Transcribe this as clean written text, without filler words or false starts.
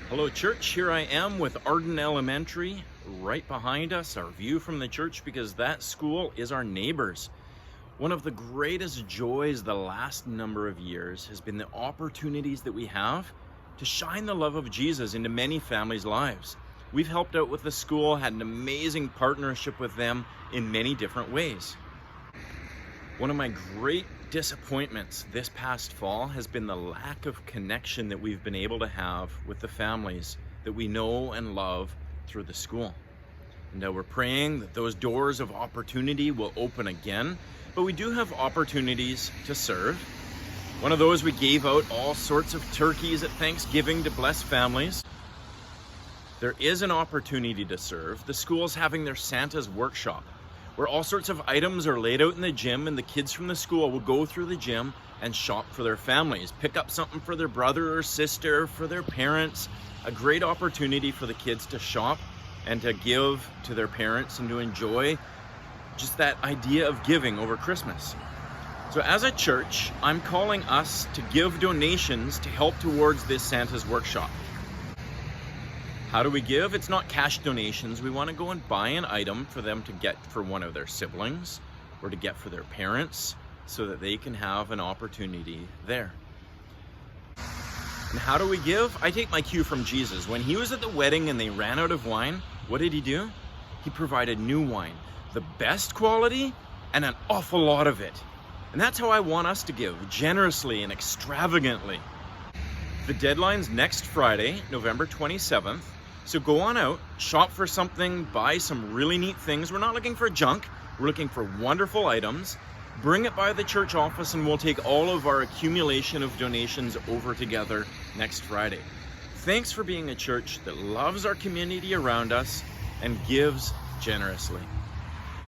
Hello, church. Here I am with Arden Elementary right behind us, our view from the church, because that school is our neighbors. One of the greatest joys the last number of years has been the opportunities that we have to shine the love of Jesus into many families' lives. We've helped out with the school, had an amazing partnership with them in many different ways. One of my great disappointments this past fall has been the lack of connection that we've been able to have with the families that we know and love through the school. And we're praying that those doors of opportunity will open again, but we do have opportunities to serve. One of those, we gave out all sorts of turkeys at Thanksgiving to bless families. There is an opportunity to serve. The school's having their Santa's workshop, where all sorts of items are laid out in the gym, and the kids from the school will go through the gym and shop for their families, pick up something for their brother or sister, for their parents. A great opportunity for the kids to shop and to give to their parents and to enjoy just that idea of giving over Christmas. So as a church, I'm calling us to give donations to help towards this Santa's workshop. How do we give? It's not cash donations. We want to go and buy an item for them to get for one of their siblings or to get for their parents so that they can have an opportunity there. And how do we give? I take my cue from Jesus. When he was at the wedding and they ran out of wine, what did he do? He provided new wine, the best quality and an awful lot of it. And that's how I want us to give, generously and extravagantly. The deadline's next Friday, November 27th. So go on out, shop for something, buy some really neat things. We're not looking for junk, we're looking for wonderful items. Bring it by the church office and we'll take all of our accumulation of donations over together next Friday. Thanks for being a church that loves our community around us and gives generously.